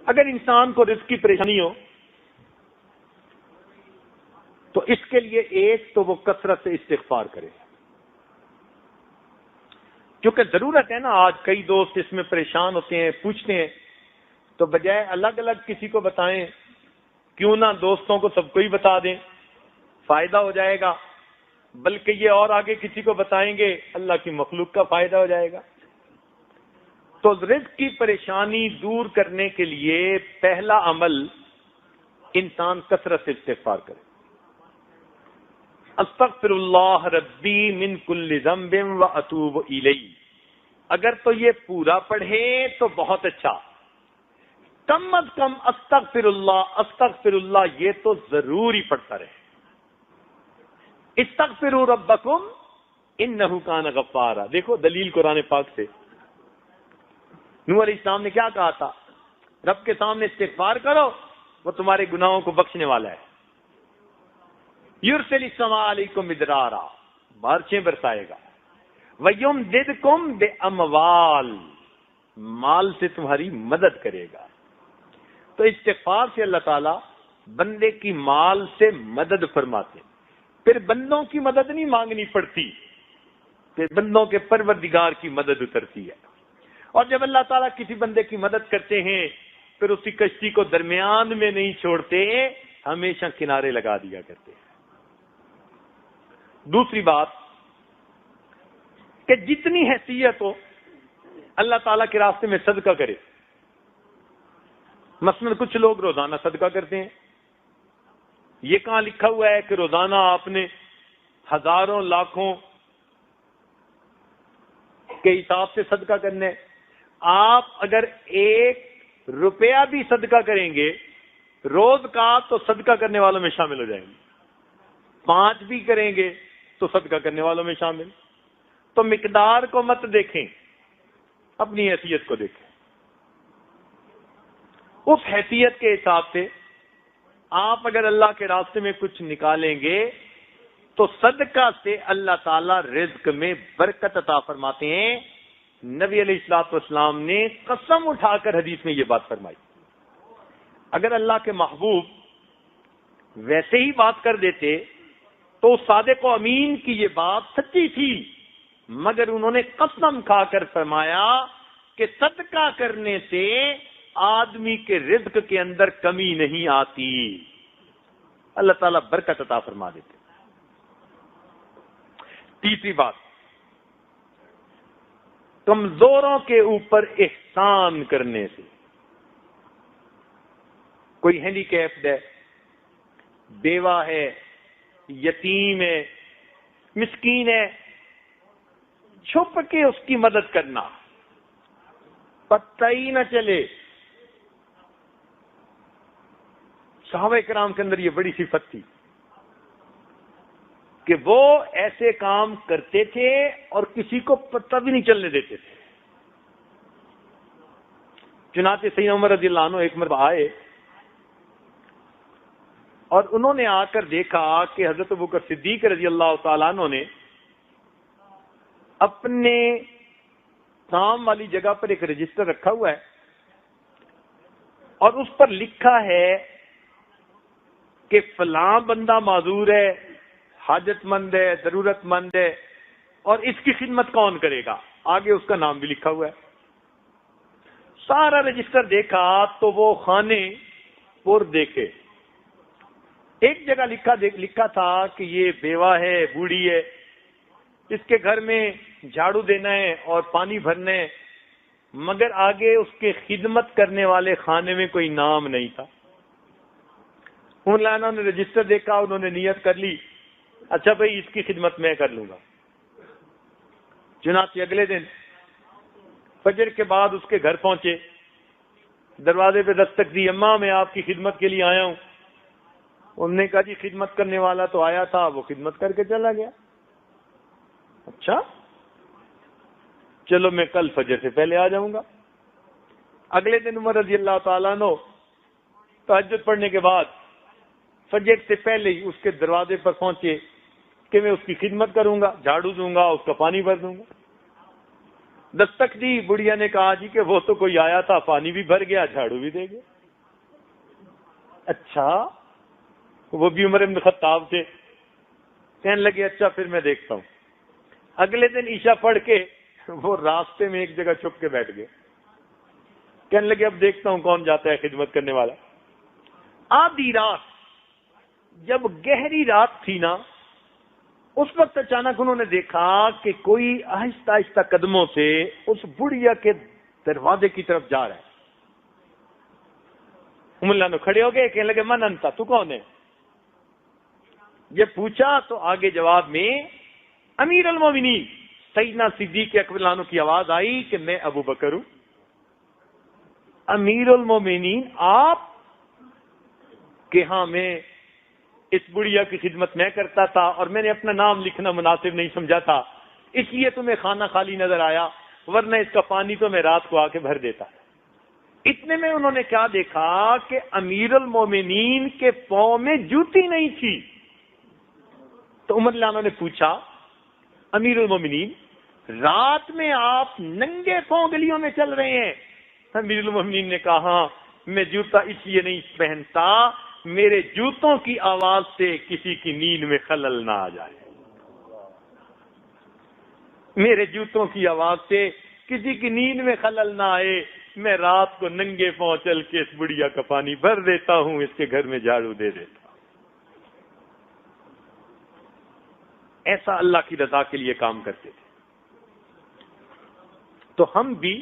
اگر انسان کو رزق کی پریشانی ہو تو اس کے لیے ایک تو وہ کثرت سے استغفار کرے، کیونکہ ضرورت ہے نا. آج کئی دوست اس میں پریشان ہوتے ہیں، پوچھتے ہیں، تو بجائے الگ الگ کسی کو بتائیں کیوں نہ دوستوں کو سب کو ہی بتا دیں، فائدہ ہو جائے گا. بلکہ یہ اور آگے کسی کو بتائیں گے اللہ کی مخلوق کا فائدہ ہو جائے گا. تو رزق کی پریشانی دور کرنے کے لیے پہلا عمل انسان کثرت سے استغفار کرے. استغفر اللہ ربی من کل ذنب واتوب الیہ. اگر تو یہ پورا پڑھے تو بہت اچھا، کم از کم استغفر اللہ یہ تو ضرور ہی پڑھتا رہے. استغفروا ربکم انہ کان غفارا. دیکھو دلیل قرآن پاک سے. نوح علیہ السلام نے کیا کہا تھا؟ رب کے سامنے استغفار کرو، وہ تمہارے گناہوں کو بخشنے والا ہے. یرسل السماء علیکم مدرارا، بارشیں برسائے گا. ویمددکم باموال، مال سے تمہاری مدد کرے گا. تو استغفار سے اللہ تعالیٰ بندے کی مال سے مدد فرماتے. پھر بندوں کی مدد نہیں مانگنی پڑتی، پھر بندوں کے پروردگار کی مدد اترتی ہے. اور جب اللہ تعالیٰ کسی بندے کی مدد کرتے ہیں پھر اسی کشتی کو درمیان میں نہیں چھوڑتے، ہمیشہ کنارے لگا دیا کرتے ہیں. دوسری بات کہ جتنی حیثیت ہو اللہ تعالیٰ کے راستے میں صدقہ کرے. مثلا کچھ لوگ روزانہ صدقہ کرتے ہیں. یہ کہاں لکھا ہوا ہے کہ روزانہ آپ نے ہزاروں لاکھوں کے حساب سے صدقہ کرنا ہے؟ آپ اگر 1 روپیہ بھی صدقہ کریں گے روز کا تو صدقہ کرنے والوں میں شامل ہو جائیں گے. 5 بھی کریں گے تو صدقہ کرنے والوں میں شامل. تو مقدار کو مت دیکھیں، اپنی حیثیت کو دیکھیں. اس حیثیت کے حساب سے آپ اگر اللہ کے راستے میں کچھ نکالیں گے تو صدقہ سے اللہ تعالیٰ رزق میں برکت عطا فرماتے ہیں. نبی علیہ الصلوۃ والسلام نے قسم اٹھا کر حدیث میں یہ بات فرمائی. اگر اللہ کے محبوب ویسے ہی بات کر دیتے تو صادق و امین کی یہ بات سچی تھی، مگر انہوں نے قسم کھا کر فرمایا کہ صدقہ کرنے سے آدمی کے رزق کے اندر کمی نہیں آتی، اللہ تعالیٰ برکت عطا فرما دیتے. تیسری بات، کمزوروں کے اوپر احسان کرنے سے. کوئی ہینڈی کیپڈ ہے، بیوہ ہے، یتیم ہے، مسکین ہے، چھپ کے اس کی مدد کرنا، پتہ ہی نہ چلے. صحابہ کرام کے اندر یہ بڑی صفت تھی کہ وہ ایسے کام کرتے تھے اور کسی کو پتہ بھی نہیں چلنے دیتے تھے. چنانچہ سیدنا عمر رضی اللہ عنہ ایک مرتبہ آئے اور انہوں نے آ کر دیکھا کہ حضرت ابوبکر صدیق رضی اللہ تعالیٰ عنہ نے اپنے کام والی جگہ پر ایک رجسٹر رکھا ہوا ہے اور اس پر لکھا ہے کہ فلاں بندہ معذور ہے، حاجت مند ہے، ضرورت مند ہے، اور اس کی خدمت کون کرے گا. آگے اس کا نام بھی لکھا ہوا ہے. سارا رجسٹر دیکھا تو وہ خانے پور دیکھے. ایک جگہ لکھا تھا کہ یہ بیوہ ہے، بوڑھی ہے، اس کے گھر میں جھاڑو دینا ہے اور پانی بھرنا ہے، مگر آگے اس کے خدمت کرنے والے خانے میں کوئی نام نہیں تھا. انہوں نے رجسٹر دیکھا، انہوں نے نیت کر لی اچھا بھائی اس کی خدمت میں کر لوں گا. چنانچہ اگلے دن فجر کے بعد اس کے گھر پہنچے، دروازے پہ دستک دی، اماں میں آپ کی خدمت کے لیے آیا ہوں. انہوں نے کہا جی خدمت کرنے والا تو آیا تھا، وہ خدمت کر کے چلا گیا. اچھا چلو میں کل فجر سے پہلے آ جاؤں گا. اگلے دن عمر رضی اللہ تعالیٰ عنہ تہجد پڑھنے کے بعد فجر سے پہلے ہی اس کے دروازے پر پہنچے کہ میں اس کی خدمت کروں گا، جھاڑو دوں گا، اس کا پانی بھر دوں گا. دستک دی، بڑھیا نے کہا جی کہ وہ تو کوئی آیا تھا، پانی بھی بھر گیا، جھاڑو بھی دے گیا۔ اچھا، وہ بھی عمر بن خطاب تھے۔ کہنے لگے اچھا پھر میں دیکھتا ہوں۔ اگلے دن عشاء پڑھ کے وہ راستے میں ایک جگہ چھپ کے بیٹھ گئے۔ کہنے لگے اب دیکھتا ہوں کون جاتا ہے خدمت کرنے والا۔ آدھی رات، جب گہری رات تھی نا، اس وقت اچانک انہوں نے دیکھا کہ کوئی آہستہ آہستہ قدموں سے اس بڑھیا کے دروازے کی طرف جا رہا ہے۔ ملا نو کھڑے ہو گئے، کہنے لگے من انتا، تو کون ہے؟ یہ پوچھا تو آگے جواب میں امیر المومنین سیدنا صدیق اکبر عنہ کی آواز آئی کہ میں ابو بکر ہوں۔ امیر المومنین آپ؟ کہ ہاں میں اس بڑھیا کی خدمت میں کرتا تھا اور میں نے اپنا نام لکھنا مناسب نہیں سمجھا تھا، اس لیے تمہیں خانہ خالی نظر آیا، ورنہ اس کا پانی تو میں رات کو آ کے بھر دیتا۔ اتنے میں انہوں نے کیا دیکھا کہ امیر المومنین کے پاؤں میں جوتی نہیں تھی۔ تو عمر رضی اللہ عنہ نے پوچھا امیر المومنین رات میں آپ ننگے پاؤں گلیوں میں چل رہے ہیں؟ امیر المومنین نے کہا ہاں، میں جوتا اس لیے نہیں پہنتا، میرے جوتوں کی آواز سے کسی کی نیند میں خلل نہ آ جائے، میرے جوتوں کی آواز سے کسی کی نیند میں خلل نہ آئے، میں رات کو ننگے پاؤں چل کے اس بڑھیا کا پانی بھر دیتا ہوں، اس کے گھر میں جھاڑو دے دیتا ہوں۔ ایسا اللہ کی رضا کے لیے کام کرتے تھے۔ تو ہم بھی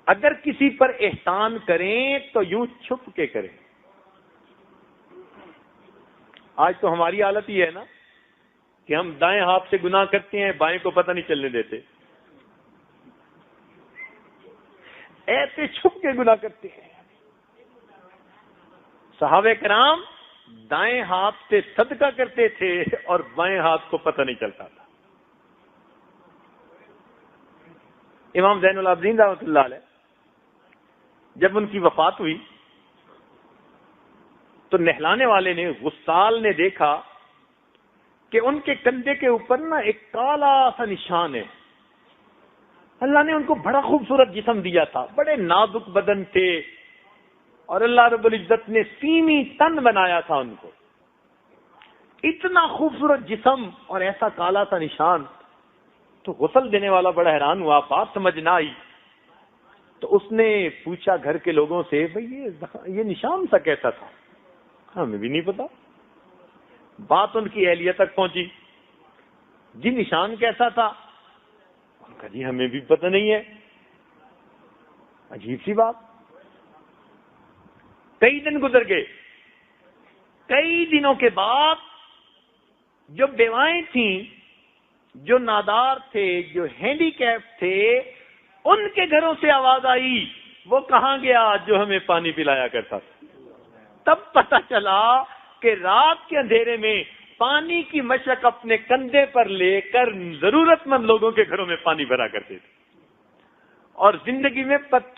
اگر کسی پر احسان کریں تو یوں چھپ کے کریں۔ آج تو ہماری حالت یہ ہے نا کہ ہم دائیں ہاتھ سے گناہ کرتے ہیں، بائیں کو پتہ نہیں چلنے دیتے، ایسے چھپ کے گناہ کرتے ہیں۔ صحابہ کرام دائیں ہاتھ سے صدقہ کرتے تھے اور بائیں ہاتھ کو پتہ نہیں چلتا تھا۔ امام زین العابدین رحمۃ اللہ علیہ جب ان کی وفات ہوئی تو نہلانے والے نے، غسال نے دیکھا کہ ان کے کندھے کے اوپر نا ایک کالا سا نشان ہے۔ اللہ نے ان کو بڑا خوبصورت جسم دیا تھا، بڑے نازک بدن تھے، اور اللہ رب العزت نے سیمی تن بنایا تھا ان کو، اتنا خوبصورت جسم اور ایسا کالا سا نشان۔ تو غسل دینے والا بڑا حیران ہوا، بات سمجھ نہ آئی، تو اس نے پوچھا گھر کے لوگوں سے بھئی یہ نشان سا کیسا تھا؟ ہمیں بھی نہیں پتا۔ بات ان کی اہلیہ تک پہنچی، جی نشان کیسا تھا؟ ان کا جی ہمیں بھی پتہ نہیں ہے۔ عجیب سی بات۔ کئی دن گزر گئے، کئی دنوں کے بعد جو بیوائیں تھیں، جو نادار تھے، جو ہینڈی کیپ تھے، ان کے گھروں سے آواز آئی وہ کہاں گیا جو ہمیں پانی پلایا کرتا تھا؟ تب پتہ چلا کہ رات کے اندھیرے میں پانی کی مشق اپنے کندھے پر لے کر ضرورت مند لوگوں کے گھروں میں پانی بھرا کرتے تھے، اور زندگی میں